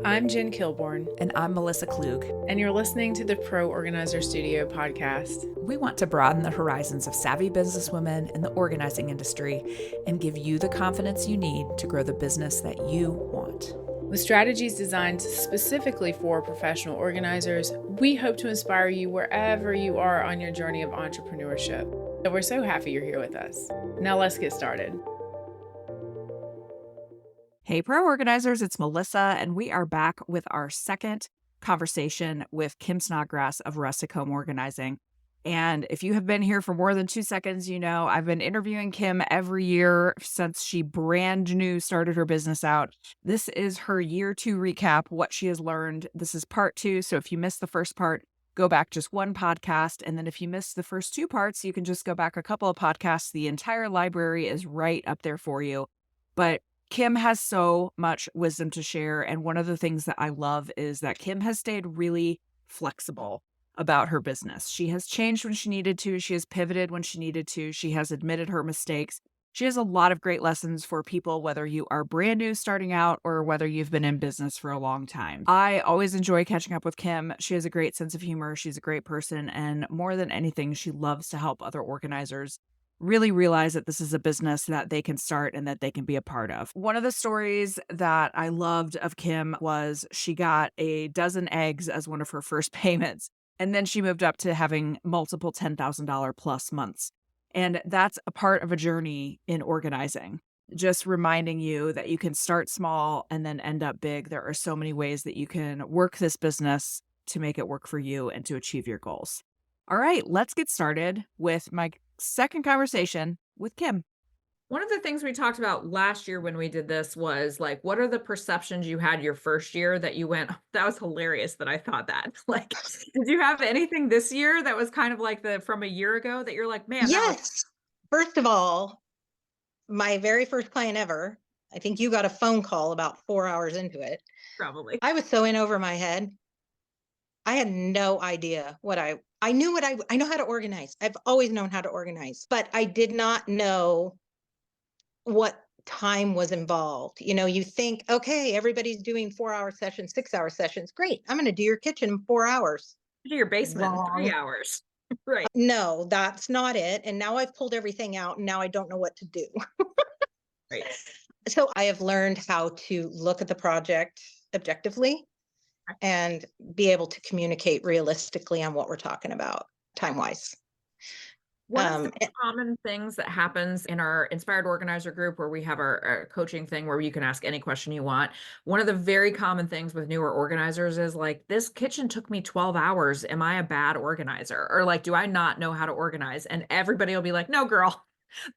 I'm Jen Kilborn, And I'm Melissa Klug. and you're listening to the Pro Organizer Studio podcast. We want to broaden the horizons of savvy businesswomen in the organizing industry and give you the confidence you need to grow the business that you want. With strategies designed specifically for professional organizers, we hope to inspire you wherever you are on your journey of entrepreneurship. So we're so happy you're here with us. Now let's get started. Hey, Pro Organizers, it's Melissa, and we are back with our second conversation with Kim Snodgrass of Rustic Home Organizing. And if you have been here for more than 2 seconds, you know I've been interviewing Kim every year since she brand new started her business out. This is her year 2 recap, what she has learned. This is part 2. So if you missed the first part, go back just one podcast. And then if you missed the first 2 parts, you can just go back a couple of podcasts. The entire library is right up there for you. But Kim has so much wisdom to share. And one of the things that I love is that Kim has stayed really flexible about her business. She has changed when she needed to. She has pivoted when she needed to. She has admitted her mistakes. She has a lot of great lessons for people, whether you are brand new starting out or whether you've been in business for a long time. I always enjoy catching up with Kim. She has a great sense of humor. She's a great person. And more than anything, she loves to help other organizers really realize that this is a business that they can start and that they can be a part of. One of the stories that I loved of Kim was she got a dozen eggs as one of her first payments. And then she moved up to having multiple $10,000 plus months. And that's a part of a journey in organizing. Just reminding you that you can start small and then end up big. There are so many ways that you can work this business to make it work for you and to achieve your goals. All right, let's get started with my second conversation with Kim. One of the things we talked about last year when we did this was like, what are the perceptions you had your first year that you went, "Oh, that was hilarious that I thought that." Like, did you have anything this year that was kind of like from a year ago that you're like, man, that was Yes. First of all, my very first client ever, I think you got a phone call about 4 hours into it. probably. I was so in over my head. I had no idea I knew I know how to organize. I've always known how to organize, but I did not know what time was involved. You know, you think, okay, everybody's doing 4-hour sessions, 6-hour sessions. Great. I'm going to do your kitchen in 4 hours. To your basement in 3 Wrong. hours. Right. No, that's not it. And now I've pulled everything out and now I don't know what to do. Right. So I have learned how to look at the project objectively and be able to communicate realistically on what we're talking about time-wise. One of the common things that happens in our Inspired Organizer group, where we have our coaching thing where you can ask any question you want. One of the very common things with newer organizers is like, this kitchen took me 12 hours. Am I a bad organizer? Or like, do I not know how to organize? And everybody will be like, no, girl,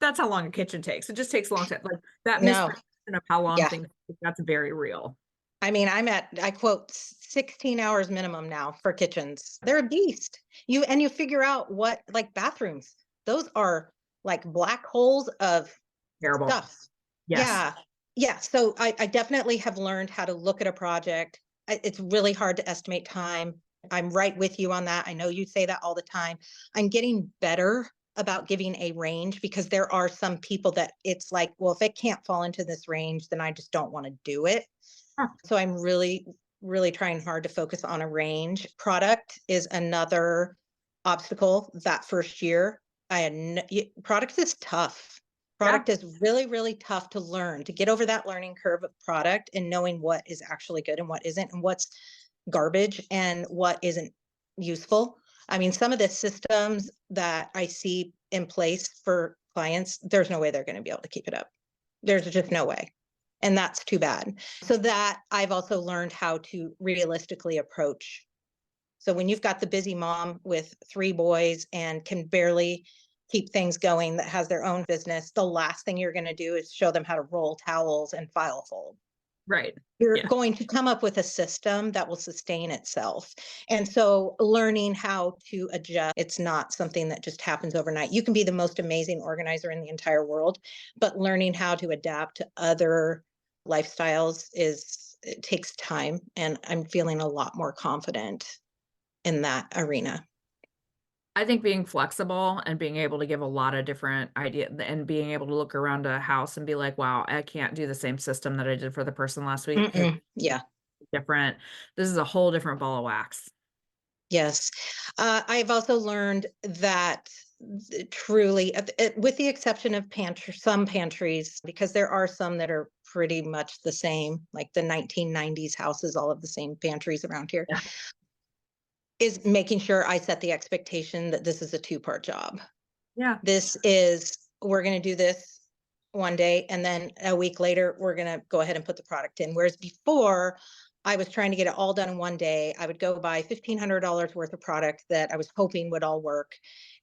that's how long a kitchen takes. It just takes a long time. Like that No. misperception of how long Yeah. things take, that's very real. I mean, I quote 16 hours minimum now for kitchens. They're a beast. You figure out what, like bathrooms, those are like black holes of Terrible. stuff. Yes. Yeah. Yeah. So I definitely have learned how to look at a project. It's really hard to estimate time. I'm right with you on that. I know you say that all the time. I'm getting better about giving a range because there are some people that it's like, well, if it can't fall into this range, then I just don't want to do it. Huh. So I'm really, really trying hard to focus on a range. Product is another obstacle that first year. Product is tough. Product is really, really tough to learn, to get over that learning curve of product and knowing what is actually good and what isn't, and what's garbage and what isn't useful. I mean, some of the systems that I see in place for clients, there's no way they're going to be able to keep it up. There's just no way. And that's too bad. So that I've also learned how to realistically approach. So when you've got the busy mom with 3 boys and can barely keep things going, that has their own business, the last thing you're going to do is show them how to roll towels and file fold. Right. You're going to come up with a system that will sustain itself. And so learning how to adjust, it's not something that just happens overnight. You can be the most amazing organizer in the entire world, but learning how to adapt to other lifestyles it takes time. And I'm feeling a lot more confident in that arena. I think being flexible and being able to give a lot of different ideas and being able to look around a house and be like, wow, I can't do the same system that I did for the person last week. Yeah. different. This is a whole different ball of wax. Yes. I've also learned that truly, with the exception of some pantries, because there are some that are pretty much the same, like the 1990s houses, all of the same pantries around here, Yeah. is making sure I set the expectation that this is a two-part job. Yeah. We're going to do this one day, and then a week later, we're going to go ahead and put the product in. Whereas before, I was trying to get it all done in one day. I would go buy $1,500 worth of product that I was hoping would all work.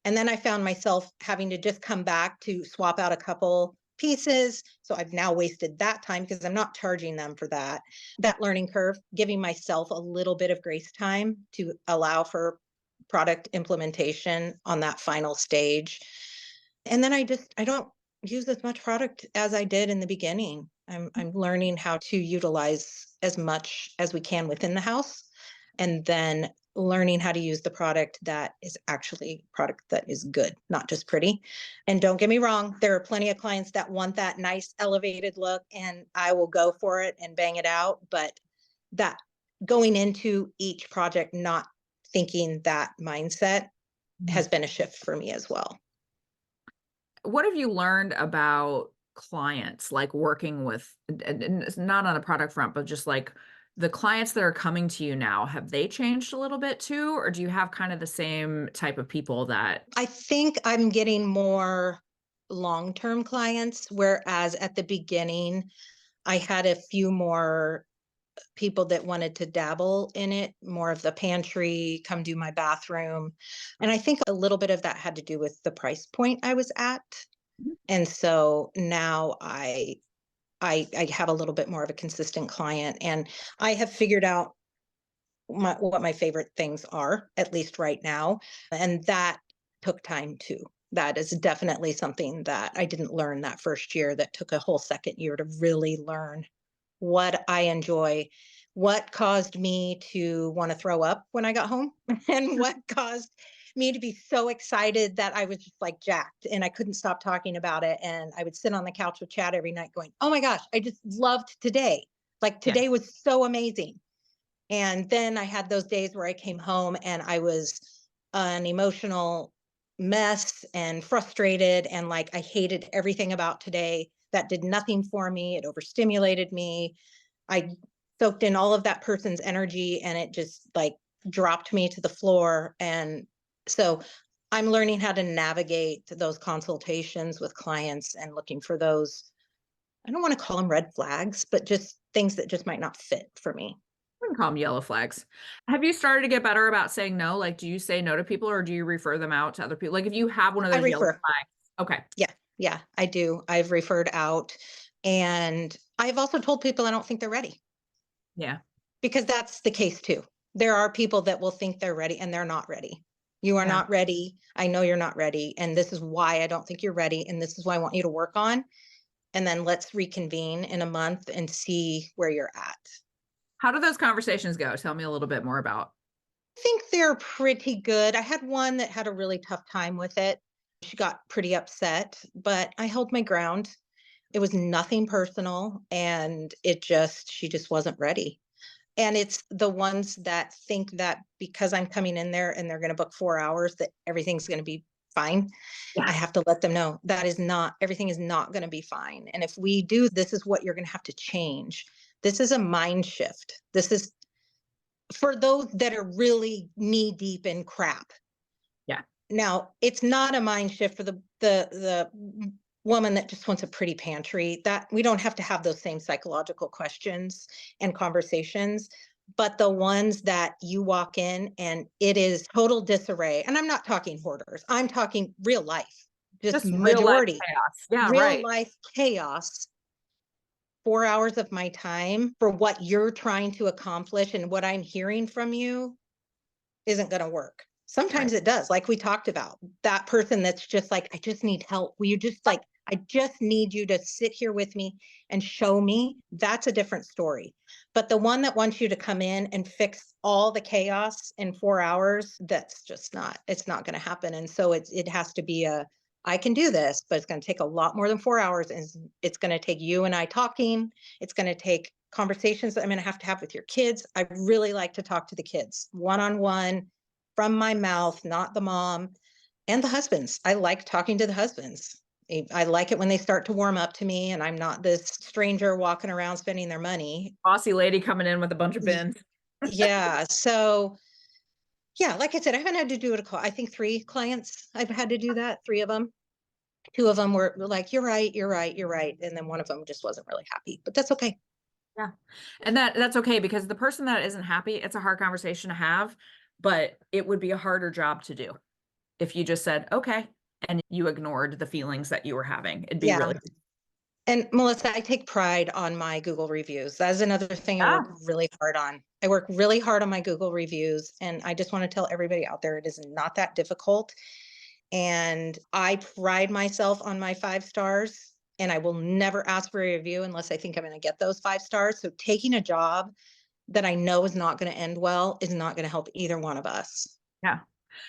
And then I found myself having to just come back to swap out a couple pieces. So I've now wasted that time because I'm not charging them for that. That learning curve, giving myself a little bit of grace time to allow for product implementation on that final stage. And then I don't use as much product as I did in the beginning. I'm learning how to utilize as much as we can within the house, and then learning how to use the product that is actually product that is good, not just pretty. And don't get me wrong, there are plenty of clients that want that nice elevated look, and I will go for it and bang it out. But that going into each project not thinking that mindset Mhm. has been a shift for me as well. What have you learned about clients, like working with, and it's not on a product front, but just like the clients that are coming to you now, have they changed a little bit too? Or do you have kind of the same type of people that, I think I'm getting more long-term clients, whereas at the beginning, I had a few more people that wanted to dabble in it, more of the pantry, come do my bathroom. And I think a little bit of that had to do with the price point I was at. And so now I have a little bit more of a consistent client, and I have figured out what my favorite things are, at least right now. And that took time too. That is definitely something that I didn't learn that first year, that took a whole second year to really learn what I enjoy, what caused me to want to throw up when I got home, and what caused me to be so excited that I was just like jacked and I couldn't stop talking about it. And I would sit on the couch with Chad every night going, oh my gosh, I just loved today. Like yeah, today was so amazing. And then I had those days where I came home and I was an emotional mess and frustrated, and like I hated everything about today. That did nothing for me. It overstimulated me. I soaked in all of that person's energy and it just like dropped me to the floor. And so I'm learning how to navigate those consultations with clients and looking for those, I don't want to call them red flags, but just things that just might not fit for me. we can call them yellow flags. Have you started to get better about saying no? Like, do you say no to people or do you refer them out to other people? Like, if you have one of I those yellow refer. flags, okay. Yeah. Yeah, I do. I've referred out, and I've also told people I don't think they're ready, Yeah. because that's the case too. There are people that will think they're ready and they're not ready. You are Yeah. not ready. I know you're not ready. And this is why I don't think you're ready. And this is what I want you to work on. And then let's reconvene in a month and see where you're at. How do those conversations go? Tell me a little bit more about. I think they're pretty good. I had one that had a really tough time with it. She got pretty upset, but I held my ground. It was nothing personal, and she just wasn't ready. And it's the ones that think that because I'm coming in there and they're going to book 4 hours, that everything's going to be fine. I Yeah. have to let them know that is not, everything is not going to be fine. And if we do, this is what you're going to have to change. This is a mind shift. This is for those that are really knee deep in crap. Yeah. Now, it's not a mind shift for the woman that just wants a pretty pantry. That we don't have to have those same psychological questions and conversations, but the ones that you walk in and it is total disarray. And I'm not talking hoarders. I'm talking real life. Just Just real life majority chaos. Yeah, real right. life chaos. 4 hours of my time for what you're trying to accomplish, and what I'm hearing from you isn't going to work. Right. Sometimes it does, like we talked about. That person that's just like, I just need help. Will you just like, I just need you to sit here with me and show me. That's a different story. But the one that wants you to come in and fix all the chaos in 4 hours, that's just not, it's not going to happen. And so it has to be I can do this, but it's going to take a lot more than 4 hours. And it's going to take you and I talking. It's going to take conversations that I'm going to have with your kids. I really like to talk to the kids one-on-one from my mouth, not the mom and the husbands. I like talking to the husbands. I like it when they start to warm up to me and I'm not this stranger walking around spending their money. Bossy lady coming in with a bunch of bins. Yeah. So yeah, like I said, I haven't had to do it a call. I think 3 clients I've had to do that, 3 of them. 2 of them were like, "You're right, you're right, you're right." And then one of them just wasn't really happy, but that's okay. Yeah. And that's okay because the person that isn't happy, it's a hard conversation to have, but it would be a harder job to do if you just said, okay, and you ignored the feelings that you were having. It'd be Yeah. really, And Melissa, I take pride on my Google reviews. That is another thing I yeah, work really hard on. I work really hard on my Google reviews, and I just want to tell everybody out there it is not that difficult. And I pride myself on my 5 stars, and I will never ask for a review unless I think I'm going to get those 5 stars. So taking a job that I know is not going to end well is not going to help either one of us. yeah.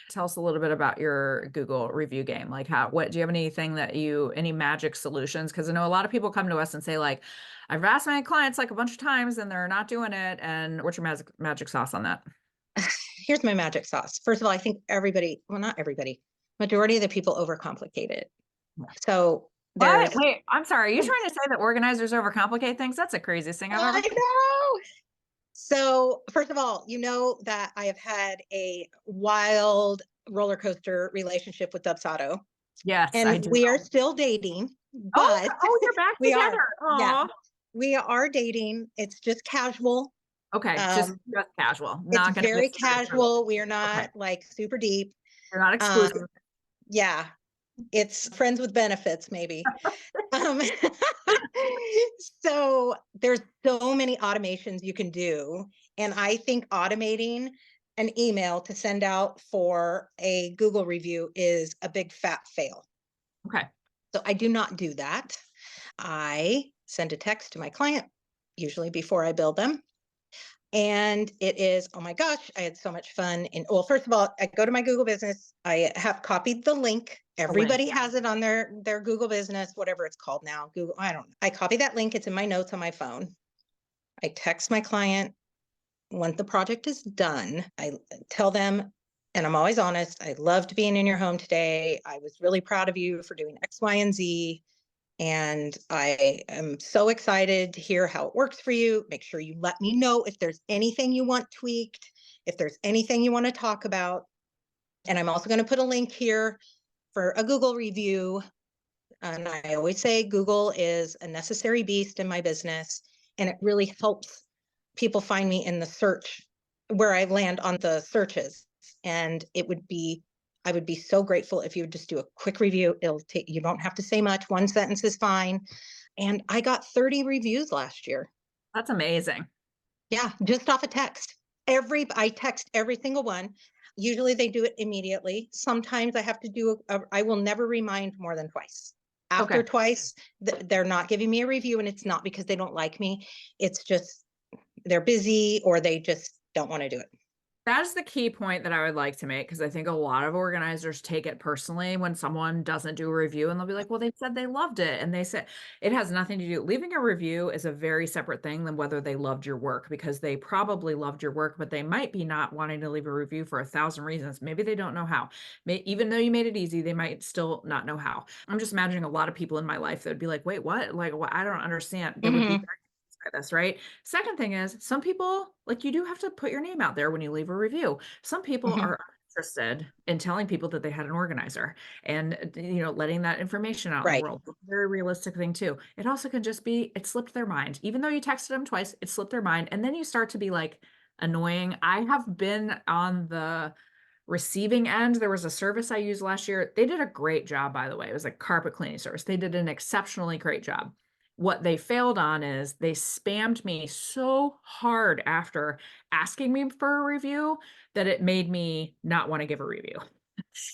Tell us a little bit about your Google review game. Like what do you have anything any magic solutions? Because I know a lot of people come to us and say like, I've asked my clients like a bunch of times and they're not doing it. And what's your magic sauce on that? Here's my magic sauce. First of all, I think everybody, well, not everybody, majority of the people overcomplicate it. So What? there's, Wait, I'm sorry. Are you trying to say that organizers overcomplicate things? That's the craziest thing I've ever I heard. know. So first of all, you know that I have had a wild roller coaster relationship with Dubsado, Yes, I and do. we are still dating, Oh, but you're back we are, together. yeah, Oh, we are dating. It's just casual. okay. Just Um, casual. it's Not going to be a very serious relationship. casual. We are Okay. not like super deep. You're not exclusive. Um, yeah, it's friends with benefits, maybe. Um, so there's so many automations you can do. And I think automating an email to send out for a Google review is a big fat fail. Okay. So I do not do that. I send a text to my client, usually before I bill them. And it is, oh my gosh, I had so much fun. And well, first of all, I go to my Google business. I have copied the link. A link. Everybody has it on their Google business, whatever it's called now. Google, I don't know. I copy that link. It's in my notes on my phone. I text my client when the project is done. I tell them, and I'm always honest, I loved being in your home today. I was really proud of you for doing X, Y, and Z. And I am so excited to hear how it works for you. Make sure you let me know if there's anything you want tweaked, if there's anything you want to talk about. And I'm also going to put a link here for a Google review. And I always say Google is a necessary beast in my business, and it really helps people find me in the search where I land on the searches. And I would be so grateful if you would just do a quick review. You don't have to say much. 1 sentence is fine. And I got 30 reviews last year. That's amazing. Yeah, just off a text. I text every single one. Usually they do it immediately. Sometimes I have to I will never remind more than twice. After Okay. twice, they're not giving me a review, and it's not because they don't like me. It's just they're busy or they just don't want to do it. That's the key point that I would like to make because I think a lot of organizers take it personally when someone doesn't do a review and they'll be like, well, they said they loved it. And they said it has nothing to do. Leaving a review is a very separate thing than whether they loved your work because they probably loved your work, but they might be not wanting to leave a review for 1,000 reasons. Maybe they don't know how. Even though you made it easy, they might still not know how. I'm just imagining a lot of people in my life that would be like, wait, what? Like, what? I don't understand. They would be Mm-hmm. very by this, right? Second thing is some people like you do have to put your name out there when you leave a review. Some people Mm-hmm. are interested in telling people that they had an organizer and letting that information out in the Right. world. It's a very realistic thing too. It also could just be it slipped their mind. Even though you texted them twice, it slipped their mind. And then you start to be like annoying. I have been on the receiving end. There was a service I used last year. They did a great job, by the way. It was a carpet cleaning service. They did an exceptionally great job. What they failed on is they spammed me so hard after asking me for a review that it made me not want to give a review.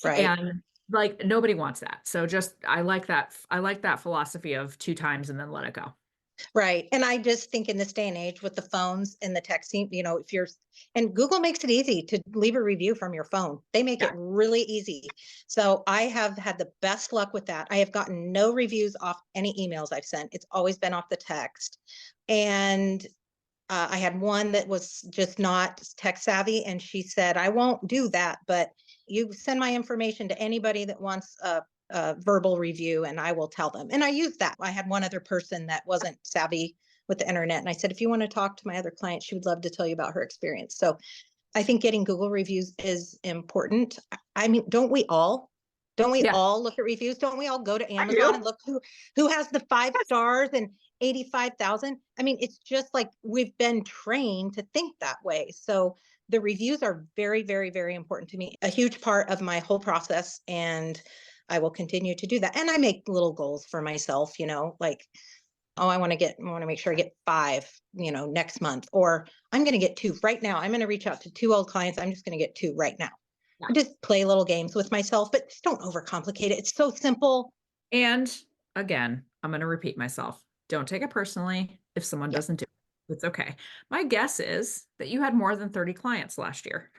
Right. And like nobody wants that. So just I like that. I like that philosophy of 2 times and then let it go. Right. And I just think in this day and age with the phones and the texting, if and Google makes it easy to leave a review from your phone. They make Yeah. it really easy. So I have had the best luck with that. I have gotten no reviews off any emails I've sent. It's always been off the text. And I had one that was just not tech savvy, and she said, I won't do that, but you send my information to anybody that wants a verbal review and I will tell them. And I used that. I had one other person that wasn't savvy with the internet. And I said, if you want to talk to my other client, she would love to tell you about her experience. So I think getting Google reviews is important. I mean, don't we all? Don't we Yeah, all look at reviews? Don't we all go to I Amazon do. and look who has the 5 stars and 85,000? I mean, it's just like we've been trained to think that way. So the reviews are very, very, very important to me. A huge part of my whole process, and I will continue to do that. And I make little goals for myself, like, oh, I want to make sure I get 5, next month, or I'm going to get 2 right now. I'm going to reach out to 2 old clients. I'm just going to get 2 right now. Yeah. Just play little games with myself, but just don't overcomplicate it. It's so simple. And again, I'm going to repeat myself. Don't take it personally if someone Yeah, doesn't do it. It's okay. My guess is that you had more than 30 clients last year.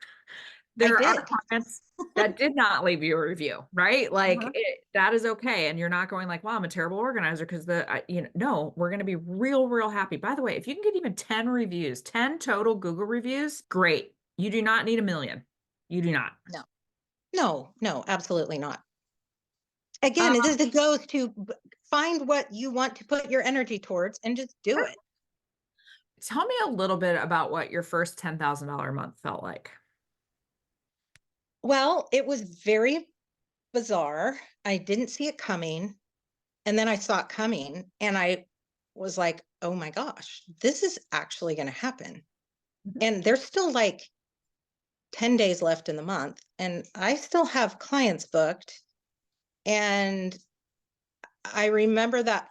I There are did. clients that did not leave you a review, right? Like Uh-huh. that is okay. And you're not going like, wow, I'm a terrible organizer because no, we're going to be real, real happy. By the way, if you can get even 10 reviews, 10 total Google reviews, great. You do not need a million. You do not. No, no, no, absolutely not. Um, Again, it goes to find what you want to put your energy towards and just do it. Tell me a little bit about what your first $10,000 month felt like. Well, it was very bizarre. I didn't see it coming. And then I saw it coming and I was like, oh my gosh, this is actually going to happen. Mhm. And there's still like 10 days left in the month. And I still have clients booked. And I remember that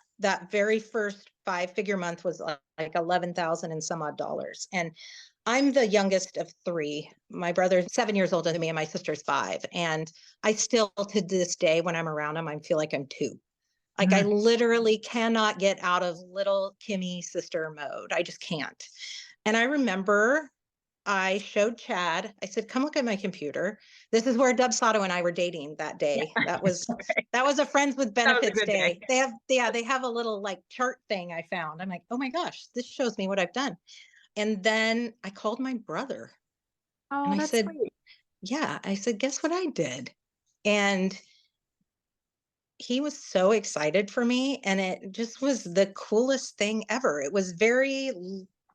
very first 5-figure month was like 11,000 and some odd dollars. And I'm the youngest of 3. My brother's 7 years older than me, and my sister's 5. And I still, to this day, when I'm around him, I feel like I'm 2. Like I Mhm. literally cannot get out of little Kimmy sister mode. I just can't. And I remember I showed Chad, I said, come look at my computer. This is where Dub Sato and I were dating that day. That was Okay. that was a friends with That was a benefits good day. day. They have a little like chart thing I found. I'm like, oh my gosh, this shows me what I've done. And then I called my brother and Oh, I that's said, sweet. yeah, I said, guess what I did? And he was so excited for me, and it just was the coolest thing ever. It was very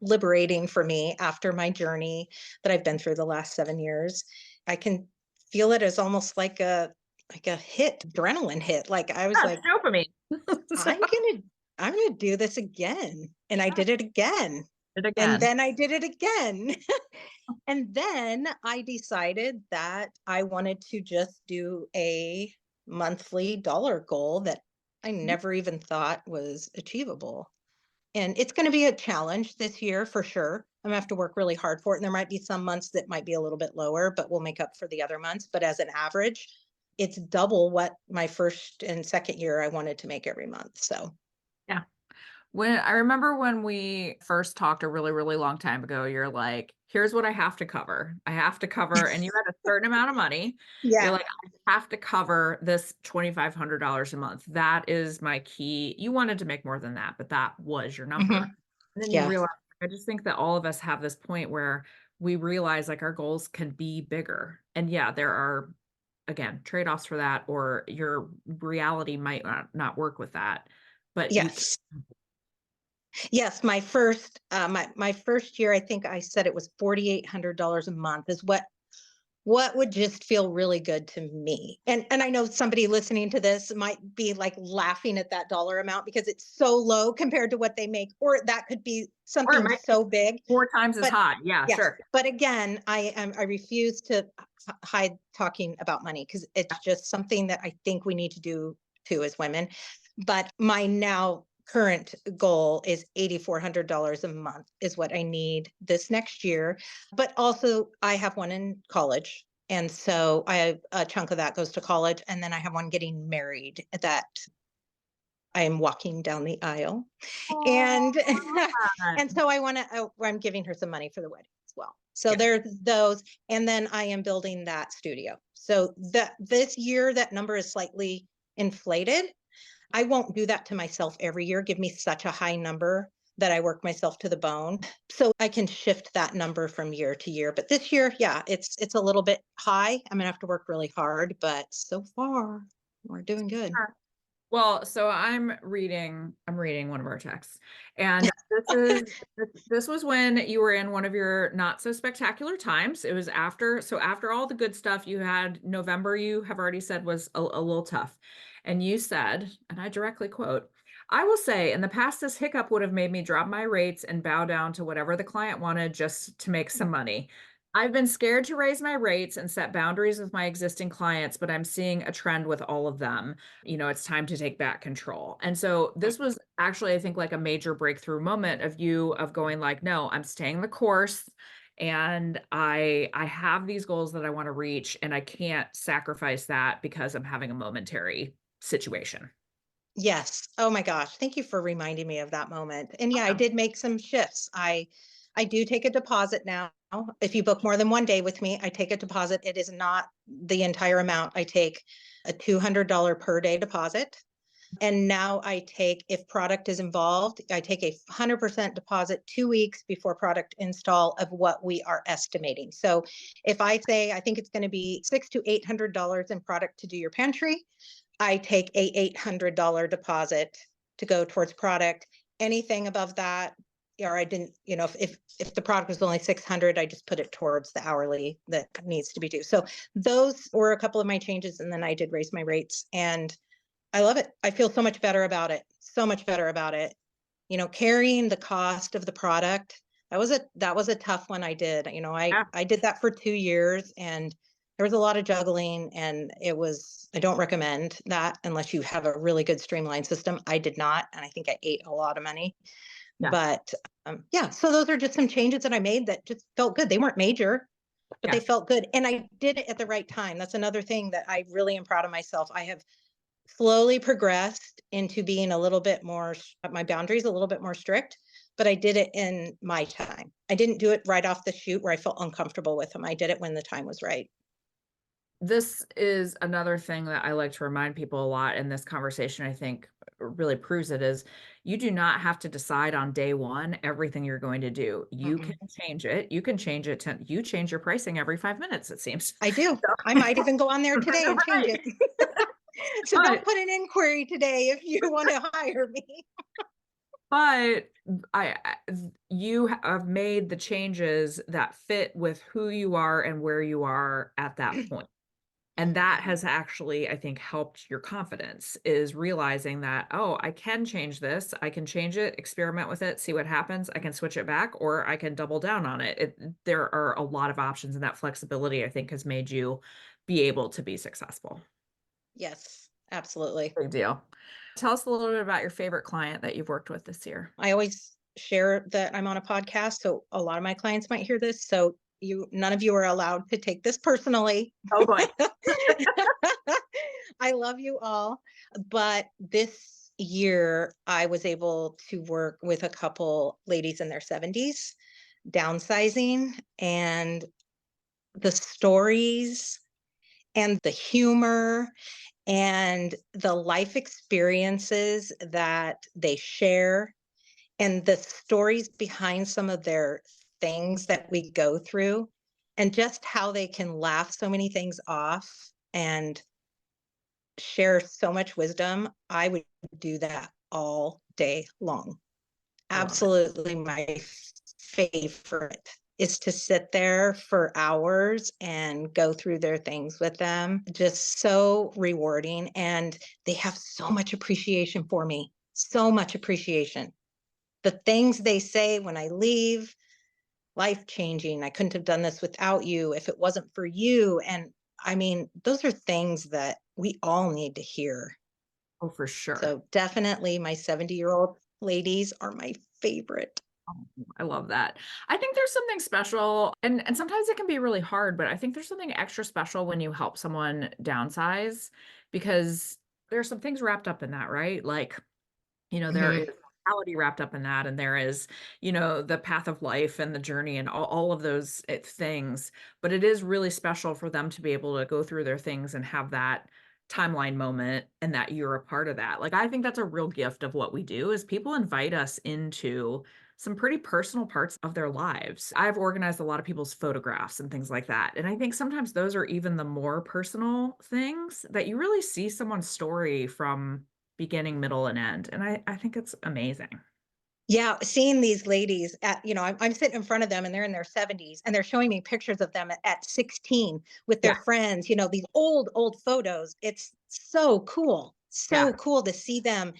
liberating for me after my journey that I've been through the last 7 years. I can feel it as almost like a hit, adrenaline hit. Like I was Yeah, like, it's dopamine. So, I'm gonna I'm gonna do this again. And I did it again. it And again. then I did it again. And then I decided that I wanted to just do a monthly dollar goal that I Mhm. never even thought was achievable. And it's going to be a challenge this year for sure. I'm gonna have to work really hard for it. And there might be some months that might be a little bit lower, but we'll make up for the other months. But as an average, it's double what my first and second year I wanted to make every month. So Yeah. When I remember when we first talked a really, really long time ago, you're like, here's what I have to cover. I have to cover, and you had a certain amount of money. You're yeah. like, I have to cover this $2,500 a month. That is my key. You wanted to make more than that, but that was your Mhm. number. And then you Yeah. realize, I just think that all of us have this point where we realize like our goals can be bigger. And yeah, there are, again, trade-offs for that, or your reality might not work with that, but you can. Yes. Yes, my first year, I think I said it was $4,800 a month is what would just feel really good to me. And I know somebody listening to this might be like laughing at that dollar amount because it's so low compared to what they make, or that could be Or it something might be so big. 4 times as But high. Yeah, yes, sure. but again, I refuse to hide talking about money because it's just something that I think we need to do too as women. But my now current goal is $8,400 a month is what I need this next year. But also I have one in college. And so a chunk of that goes to college. And then I have one getting married that I am walking down the aisle. Oh, And I love that. and so I'm giving her some money for the wedding as well. So Yeah. there's those. And then I am building that studio. So this year that number is slightly inflated. I won't do that to myself every year, give me such a high number. that I work myself to the bone. So I can shift that number from year to year. But this year, yeah, it's a little bit high. I'm gonna have to work really hard, but so far we're doing good. Well, so I'm reading one of our texts. And this was when you were in one of your not so spectacular times. It was after all the good stuff you had, November, you have already said was a little tough. And you said, and I directly quote, I will say, in the past, this hiccup would have made me drop my rates and bow down to whatever the client wanted just to make some money. I've been scared to raise my rates and set boundaries with my existing clients, but I'm seeing a trend with all of them. It's time to take back control. And so this was actually, I think, like a major breakthrough moment of you of going like, no, I'm staying the course and I have these goals that I want to reach and I can't sacrifice that because I'm having a momentary situation. Yes. Oh my gosh. Thank you for reminding me of that moment. And yeah, I did make some shifts. I do take a deposit now. If you book more than one day with me, I take a deposit. It is not the entire amount. I take a $200 per day deposit. And now I take, if product is involved, I take a 100% deposit 2 weeks before product install of what we are estimating. So if I say I think it's going to be $600 to $800 in product to do your pantry, I take a $800 deposit to go towards product. Anything above that, or I didn't, if the product was only 600, I just put it towards the hourly that needs to be due. So those were a couple of my changes, and then I did raise my rates, and I love it. I feel so much better about it. So much better about it. Carrying the cost of the product, that was a tough one I did. Yeah. I did that for 2 years, and there was a lot of juggling, and I don't recommend that unless you have a really good streamlined system. I did not, and I think I ate a lot of money. Yeah. But yeah, so those are just some changes that I made that just felt good. They weren't major, but Yeah. they felt good. And I did it at the right time. That's another thing that I really am proud of myself. I have slowly progressed into being a little bit more, my boundaries a little bit more strict, but I did it in my time. I didn't do it right off the shoot where I felt uncomfortable with them. I did it when the time was right. This is another thing that I like to remind people a lot in this conversation, I think really proves it is you do not have to decide on day one everything you're going to do. You can Mm-mm. change it. You can change it to you change your pricing every 5 minutes, it seems. I do. I So might even go on there today and change overnight. it. So don't But put an inquiry today if you want to hire me. but you have made the changes that fit with who you are and where you are at that point. And that has actually, I think, helped your confidence is realizing that, oh, I can change this. I can change it, experiment with it, see what happens. I can switch it back or I can double down on it. There are a lot of options, and that flexibility, I think, has made you be able to be successful. Yes, absolutely. Big deal. Tell us a little bit about your favorite client that you've worked with this year. I always share that I'm on a podcast, so a lot of my clients might hear this. So none of you are allowed to take this personally. Oh boy. I love you all. But this year, I was able to work with a couple ladies in their 70s, downsizing, and the stories and the humor and the life experiences that they share and the stories behind some of their things that we go through and just how they can laugh so many things off and share so much wisdom. I would do that all day long. I love it. Absolutely my favorite is to sit there for hours and go through their things with them. Just so rewarding. And they have so much appreciation for me, so much appreciation. The things they say when I leave, life changing. I couldn't have done this without you if it wasn't for you. And I mean, those are things that we all need to hear. Oh, for sure. So definitely my 70-year-old ladies are my favorite. Oh, I love that. I think there's something special, and sometimes it can be really hard, but I think there's something extra special when you help someone downsize because there's some things wrapped up in that, right? Like, there is Mhm. reality wrapped up in that, and there is, the path of life and the journey and all of those things. But it is really special for them to be able to go through their things and have that timeline moment and that you're a part of that. Like, I think that's a real gift of what we do is people invite us into some pretty personal parts of their lives. I've organized a lot of people's photographs and things like that. And I think sometimes those are even the more personal things that you really see someone's story from beginning, middle, and end. And I think it's amazing. Yeah, seeing these ladies at, I'm sitting in front of them and they're in their 70s and they're showing me pictures of them at 16 with their Yeah. friends, these old photos. It's so cool. Yeah. So cool to see them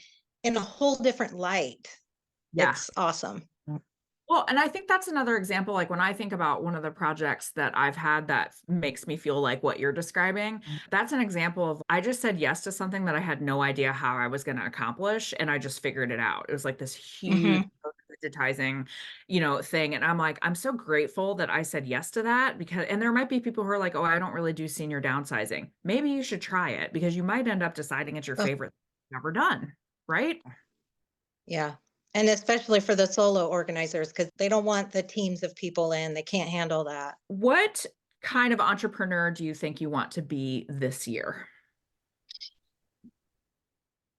in a whole different light. Yeah. It's awesome. Well, and I think that's another example. Like when I think about one of the projects that I've had that makes me feel like what you're describing, that's an example of I just said yes to something that I had no idea how I was going to accomplish. And I just figured it out. It was like this huge Hmm. digitizing, thing. And I'm like, I'm so grateful that I said yes to that because, and there might be people who are like, oh, I don't really do senior downsizing. Maybe you should try it because you might end up deciding it's your Oh, favorite thing you've ever done. Right. yeah. And especially for the solo organizers, because they don't want the teams of people in. They can't handle that. What kind of entrepreneur do you think you want to be this year?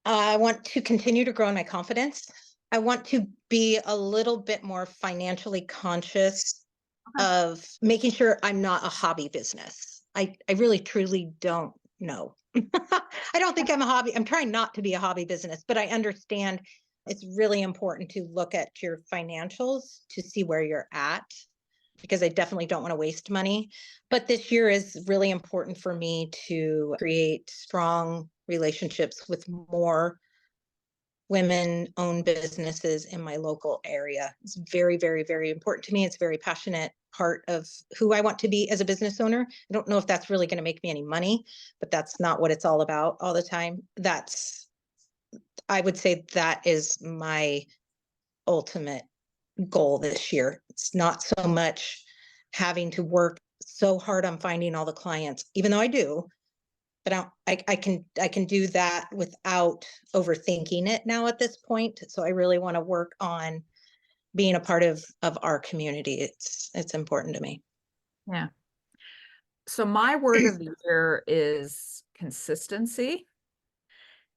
I want to continue to grow in my confidence. I want to be a little bit more financially conscious Okay. of making sure I'm not a hobby business. I really truly don't know. I don't think I'm a hobby. I'm trying not to be a hobby business, but I understand it's really important to look at your financials to see where you're at because I definitely don't want to waste money. But this year is really important for me to create strong relationships with more women owned businesses in my local area. It's very, very, very important to me. It's a very passionate part of who I want to be as a business owner. I don't know if that's really going to make me any money, but that's not what it's all about all the time. I would say that is my ultimate goal this year. It's not so much having to work so hard on finding all the clients, even though I do, but I can do that without overthinking it now at this point. So I really want to work on being a part of our community. It's important to me. Yeah. So my word of the year is consistency.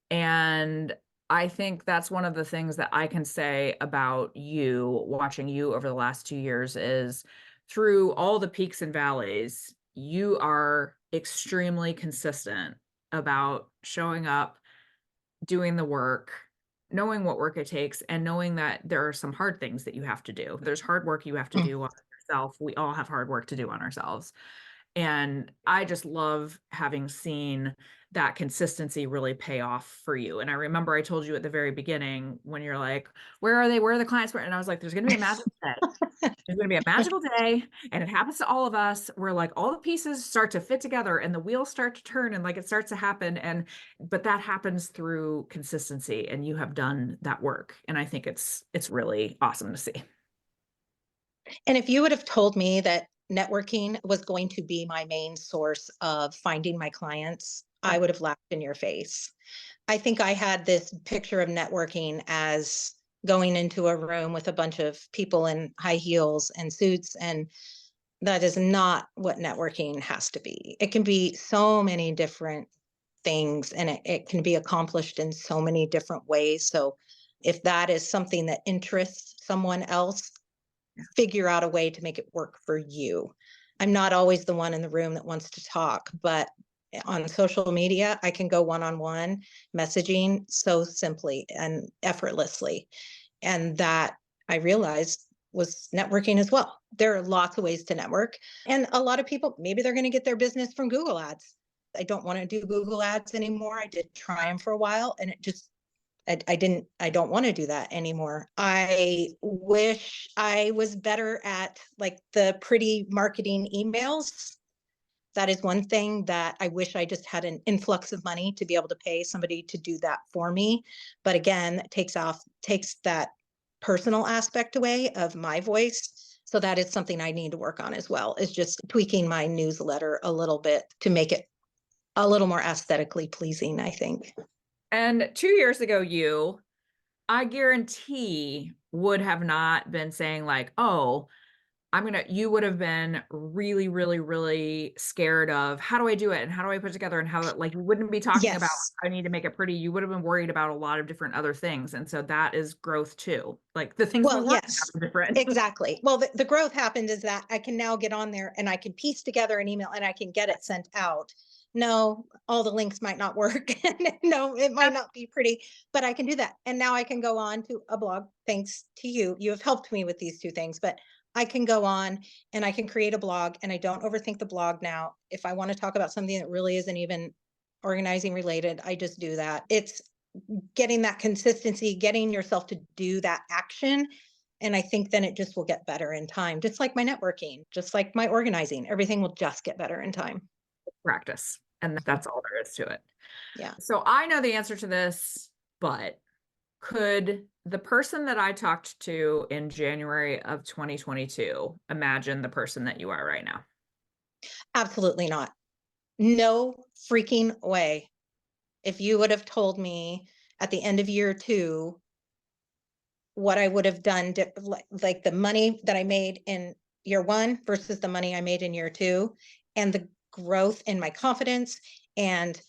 And I think that's one of the things that I can say about you, watching you over the last 2 years, is through all the peaks and valleys, you are extremely consistent about showing up, doing the work, knowing what work it takes, and knowing that there are some hard things that you have to do. There's hard work you have to Mm. do on yourself. We all have hard work to do on ourselves. And I just love having seen that consistency really pay off for you. And I remember I told you at the very beginning when you're like, where are they? Where are the clients? And I was like, there's going to be a magical day. There's going to be a magical day. And it happens to all of us where like all the pieces start to fit together and the wheels start to turn and like it starts to happen. But that happens through consistency. And you have done that work. And I think it's really awesome to see. And if you would have told me that networking was going to be my main source of finding my clients, I Yeah. would have laughed in your face. I think I had this picture of networking as going into a room with a bunch of people in high heels and suits, and that is not what networking has to be. It can be so many different things and it can be accomplished in so many different ways. So if that is something that interests someone else, figure out a way to make it work for you. I'm not always the one in the room that wants to talk, but on social media, I can go one on one messaging so simply and effortlessly. And that I realized was networking as well. There are lots of ways to network. And a lot of people, maybe they're going to get their business from Google ads. I don't want to do Google ads anymore. I did try them for a while and it just I don't want to do that anymore. I wish I was better at like the pretty marketing emails. That is one thing that I wish I just had an influx of money to be able to pay somebody to do that for me. But again, it takes that personal aspect away of my voice. So that is something I need to work on as well, is just tweaking my newsletter a little bit to make it a little more aesthetically pleasing, I think. And 2 years ago, I guarantee would have not been saying like, oh, you would have been really, really, really scared of how do I do it and how do I put it together and like you wouldn't be talking about Yes. I need to make it pretty. You would have been worried about a lot of different other things. And so that is growth too. Like the things we're Well, worried yes, about are different. exactly. Well, the growth happened is that I can now get on there and I can piece together an email and I can get it sent out. No, all the links might not work. No, it might not be pretty, but I can do that. And now I can go on to a blog. Thanks to you. You have helped me with these two things, but I can go on and I can create a blog and I don't overthink the blog now. If I want to talk about something that really isn't even organizing related, I just do that. It's getting that consistency, getting yourself to do that action. And I think then it just will get better in time, just like my networking, just like my organizing, everything will just get better in time. Practice. And that's all there is to it. Yeah. So I know the answer to this, but could the person that I talked to in January of 2022 imagine the person that you are right now? Absolutely not. No freaking way. If you would have told me at the end of year 2 what I would have done, like the money that I made in year 1 versus the money I made in year 2, and the growth in my confidence, and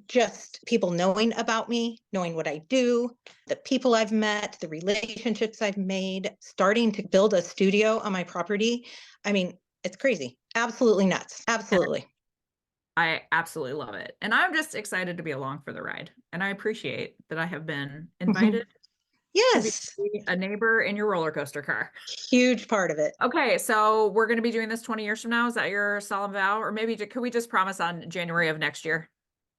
just people knowing about me, knowing what I do, the people I've met, the relationships I've made, starting to build a studio on my property. I mean, it's crazy. Absolutely nuts. Absolutely. I absolutely love it. And I'm just excited to be along for the ride. And I appreciate that I have been invited to be Yes. a neighbor in your roller coaster car. Huge part of it. Okay, so we're going to be doing this 20 years from now. Is that your solemn vow? Or maybe could we just promise on January of next year?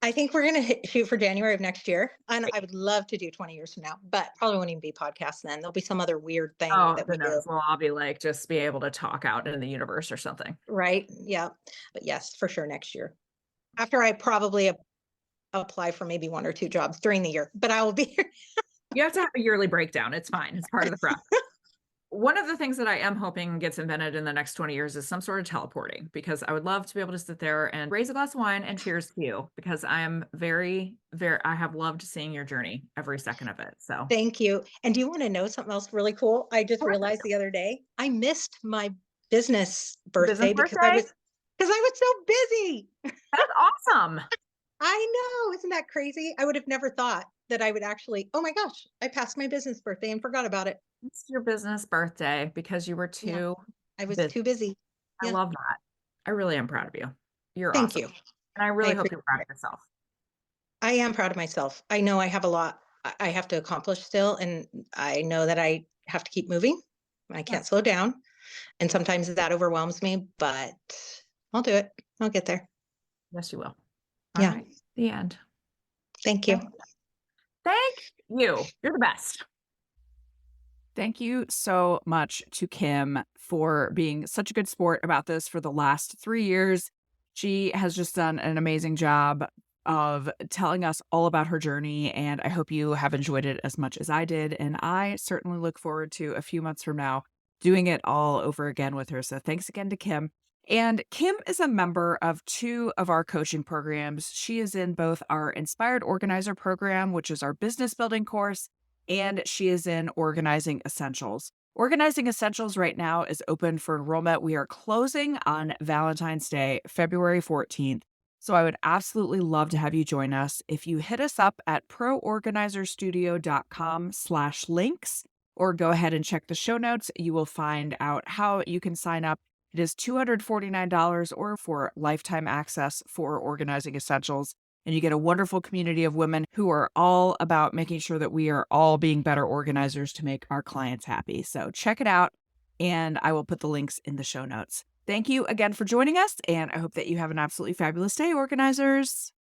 I think we're going to shoot for January of next year. And I would love to do 20 years from now, but probably won't even be podcasts then. There'll be some other weird thing Oh, that who we do. knows? Well, I'll be like, just be able to talk out in the universe or something. Right. Yeah. But yes, for sure next year. After I probably apply for maybe 1 or 2 jobs during the year, but I will be here. You have to have a yearly breakdown. It's fine. It's part of the process. One of the things that I am hoping gets invented in the next 20 years is some sort of teleporting, because I would love to be able to sit there and raise a glass of wine and cheers to you, because I am very, very, I have loved seeing your journey every second of it. So, Thank you. And do you want to know something else really cool? I just realized the other day I missed my business business birthday birthday? because I was so busy. That's awesome. I know. Isn't that crazy? I would have never thought that I would actually, oh my gosh, I passed my business birthday and forgot about it. It's your business birthday because you were Yeah, too I was busy. too busy. I Yeah. love that. I really am proud of you. You're Thank awesome. you. And I I really hope appreciate you're proud it. of yourself. I am proud of myself. I know I have a lot I have to accomplish still, and I know that I have to keep moving. I can't Yes. slow down. And sometimes that overwhelms me, but I'll do it. I'll get there. Yes, you will. All Yeah. right. The end. Thank you. Thank you. You're the best. Thank you so much to Kim for being such a good sport about this for the last 3 years. She has just done an amazing job of telling us all about her journey, and I hope you have enjoyed it as much as I did. And I certainly look forward to a few months from now doing it all over again with her. So thanks again to Kim. And Kim is a member of 2 of our coaching programs. She is in both our Inspired Organizer program, which is our business building course, and she is in Organizing Essentials. Organizing Essentials right now is open for enrollment. We are closing on Valentine's Day, February 14th. So I would absolutely love to have you join us. If you hit us up at proorganizerstudio.com/links, or go ahead and check the show notes, you will find out how you can sign up. It is $249 or for lifetime access for Organizing Essentials. And you get a wonderful community of women who are all about making sure that we are all being better organizers to make our clients happy. So check it out, and I will put the links in the show notes. Thank you again for joining us, and I hope that you have an absolutely fabulous day, organizers.